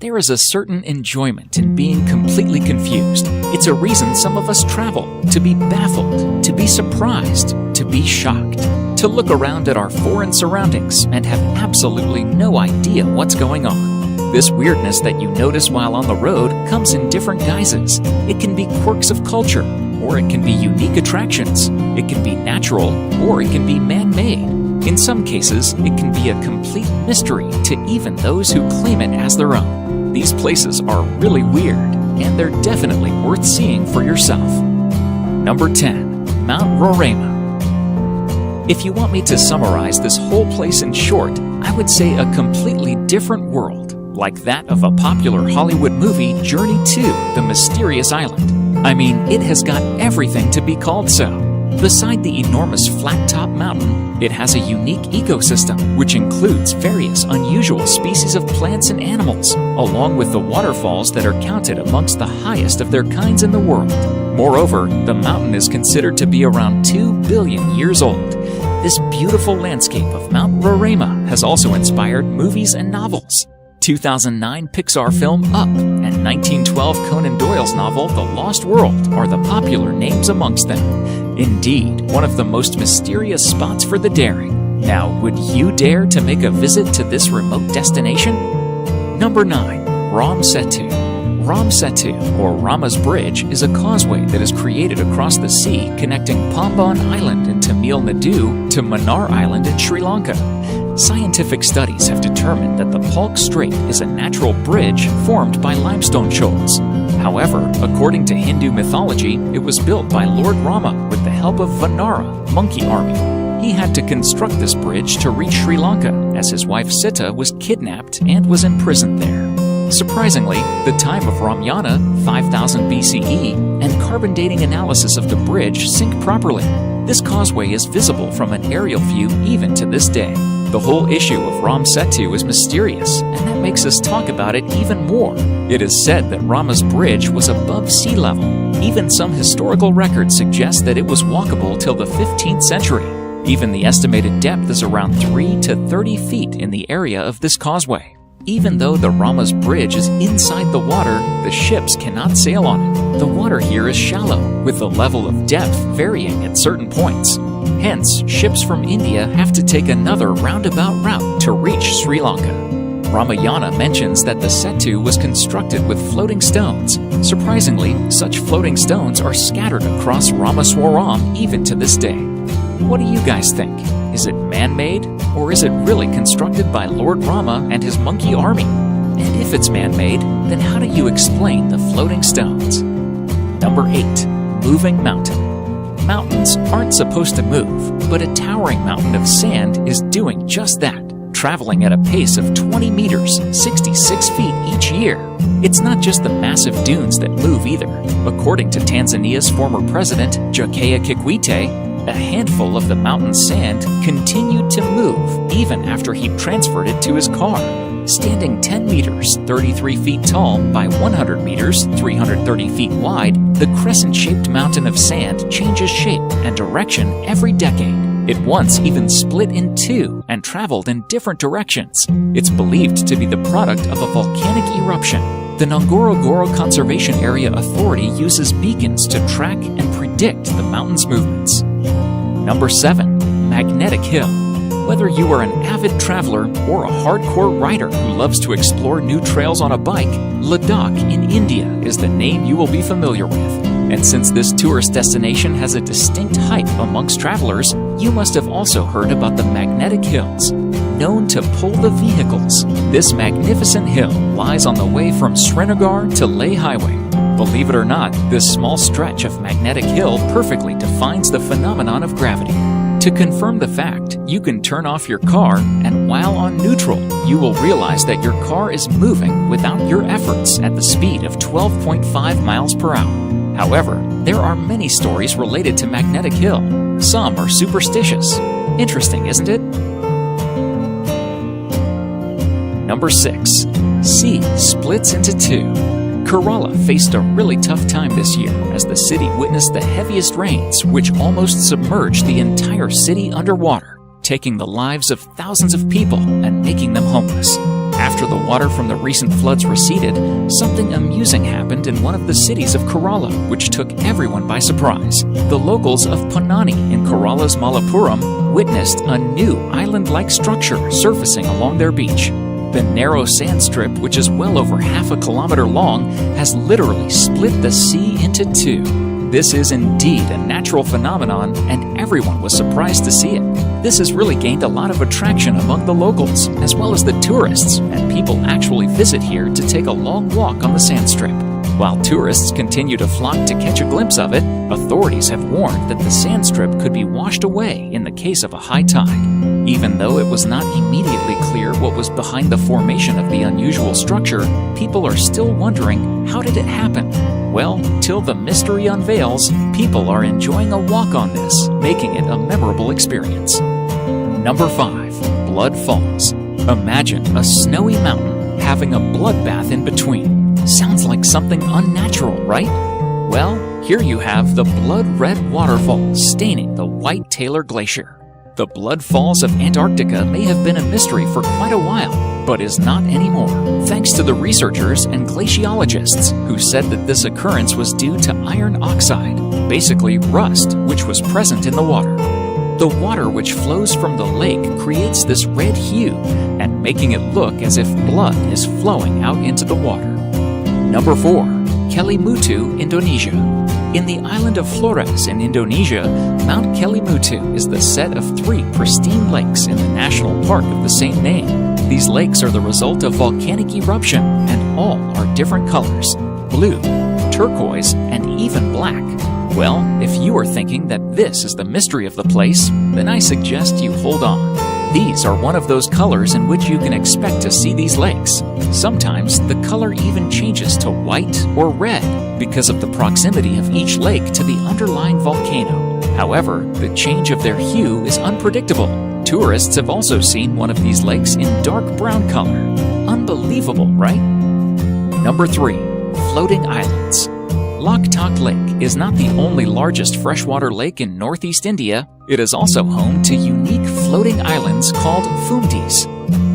There is a certain enjoyment in being completely confused. It's a reason some of us travel, to be baffled, to be surprised, to be shocked, to look around at our foreign surroundings and have absolutely no idea what's going on. This weirdness that you notice while on the road comes in different guises. It can be quirks of culture, or it can be unique attractions. It can be natural, or it can be man-made. In some cases, it can be a complete mystery to even those who claim it as their own. These places are really weird, and they're definitely worth seeing for yourself. Number 10. Mount Roraima. If you want me to summarize this whole place in short, I would say a completely different world, like that of a popular Hollywood movie, Journey to the Mysterious Island. I mean, it has got everything to be called so. Beside the enormous flat-top mountain, it has a unique ecosystem, which includes various unusual species of plants and animals, along with the waterfalls that are counted amongst the highest of their kinds in the world. Moreover, the mountain is considered to be around 2 billion years old. This beautiful landscape of Mount Roraima has also inspired movies and novels. 2009 Pixar film Up and 1912 Conan Doyle's novel The Lost World are the popular names amongst them. Indeed, one of the most mysterious spots for the daring. Now, would you dare to make a visit to this remote destination? Number 9. Ram Setu. Ram Setu, or Rama's Bridge, is a causeway that is created across the sea connecting Pamban Island in Tamil Nadu to Mannar Island in Sri Lanka. Scientific studies have determined that the Palk Strait is a natural bridge formed by limestone shoals. However, according to Hindu mythology, it was built by Lord Rama with the help of Vanara, monkey army. He had to construct this bridge to reach Sri Lanka, as his wife Sita was kidnapped and was imprisoned there. Surprisingly, the time of Ramayana, 5000 BCE, and carbon dating analysis of the bridge sync properly. This causeway is visible from an aerial view even to this day. The whole issue of Ram Setu is mysterious, and that makes us talk about it even more. It is said that Rama's bridge was above sea level. Even some historical records suggest that it was walkable till the 15th century. Even the estimated depth is around 3 to 30 feet in the area of this causeway. Even though the Rama's Bridge is inside the water, the ships cannot sail on it. The water here is shallow, with the level of depth varying at certain points. Hence, ships from India have to take another roundabout route to reach Sri Lanka. Ramayana mentions that the Setu was constructed with floating stones. Surprisingly, such floating stones are scattered across Ramaswaram even to this day. What do you guys think? Is it man-made, or is it really constructed by Lord Rama and his monkey army? And if it's man-made, then how do you explain the floating stones? Number 8. Moving mountain. Mountains aren't supposed to move, but a towering mountain of sand is doing just that, traveling at a pace of 20 meters, 66 feet each year. It's not just the massive dunes that move either. According to Tanzania's former president, Jakaya Kikwete, a handful of the mountain's sand continued to move even after he transferred it to his car. Standing 10 meters, 33 feet tall by 100 meters, 330 feet wide, the crescent-shaped mountain of sand changes shape and direction every decade. It once even split in two and traveled in different directions. It's believed to be the product of a volcanic eruption. The Ngorongoro Conservation Area Authority uses beacons to track and predict the mountain's movements. Number 7. Magnetic Hill. Whether you are an avid traveler or a hardcore rider who loves to explore new trails on a bike, Ladakh in India is the name you will be familiar with. And since this tourist destination has a distinct hype amongst travelers, you must have also heard about the Magnetic Hills, known to pull the vehicles. This magnificent hill lies on the way from Srinagar to Leh Highway. Believe it or not, this small stretch of Magnetic Hill perfectly defines the phenomenon of gravity. To confirm the fact, you can turn off your car, and while on neutral, you will realize that your car is moving without your efforts at the speed of 12.5 miles per hour. However, there are many stories related to Magnetic Hill. Some are superstitious. Interesting, isn't it? Number 6. Sea splits into two. Kerala faced a really tough time this year as the city witnessed the heaviest rains, which almost submerged the entire city underwater, taking the lives of thousands of people and making them homeless. After the water from the recent floods receded, something amusing happened in one of the cities of Kerala, which took everyone by surprise. The locals of Ponnani in Kerala's Malappuram witnessed a new island-like structure surfacing along their beach. The narrow sand strip, which is well over half a kilometer long, has literally split the sea into two. This is indeed a natural phenomenon, and everyone was surprised to see it. This has really gained a lot of attraction among the locals, as well as the tourists, and people actually visit here to take a long walk on the sand strip. While tourists continue to flock to catch a glimpse of it, authorities have warned that the sand strip could be washed away in the case of a high tide. Even though it was not immediately clear what was behind the formation of the unusual structure, people are still wondering, how did it happen? Well, till the mystery unveils, people are enjoying a walk on this, making it a memorable experience. Number 5. Blood Falls. Imagine a snowy mountain having a bloodbath in between. Sounds like something unnatural, right? Well, here you have the blood-red waterfall staining the White Taylor Glacier. The Blood Falls of Antarctica may have been a mystery for quite a while, but is not anymore, thanks to the researchers and glaciologists who said that this occurrence was due to iron oxide, basically rust, which was present in the water. The water which flows from the lake creates this red hue, and making it look as if blood is flowing out into the water. Number 4. Kelimutu, Indonesia. In the island of Flores in Indonesia, Mount Kelimutu is the set of 3 pristine lakes in the national park of the same name. These lakes are the result of volcanic eruption, and all are different colors: blue, turquoise, and even black. Well, if you are thinking that this is the mystery of the place, then I suggest you hold on. These are one of those colors in which you can expect to see these lakes. Sometimes the color even changes to white or red because of the proximity of each lake to the underlying volcano. However, the change of their hue is unpredictable. Tourists have also seen one of these lakes in dark brown color. Unbelievable, right? Number 3. Floating Islands. Loktak Lake is not the only largest freshwater lake in northeast India. It is also home to unique floating islands called fumdis.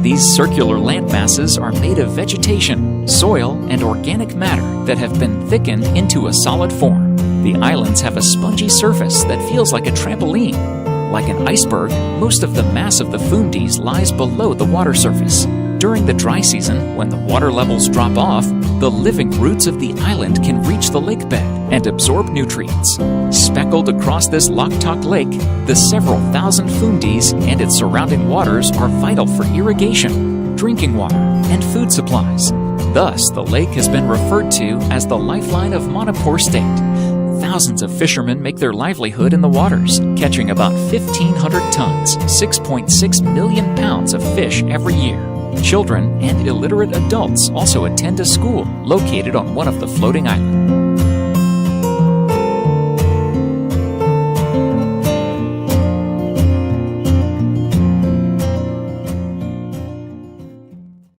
These circular landmasses are made of vegetation, soil, and organic matter that have been thickened into a solid form. The islands have a spongy surface that feels like a trampoline. Like an iceberg, most of the mass of the fumdis lies below the water surface. During the dry season, when the water levels drop off, the living roots of the island can reach the lake bed and absorb nutrients. Speckled across this Loktak Lake, the several thousand fumdis and its surrounding waters are vital for irrigation, drinking water, and food supplies. Thus, the lake has been referred to as the lifeline of Manipur State. Thousands of fishermen make their livelihood in the waters, catching about 1,500 tons, 6.6 million pounds of fish every year. Children and illiterate adults also attend a school located on one of the floating islands.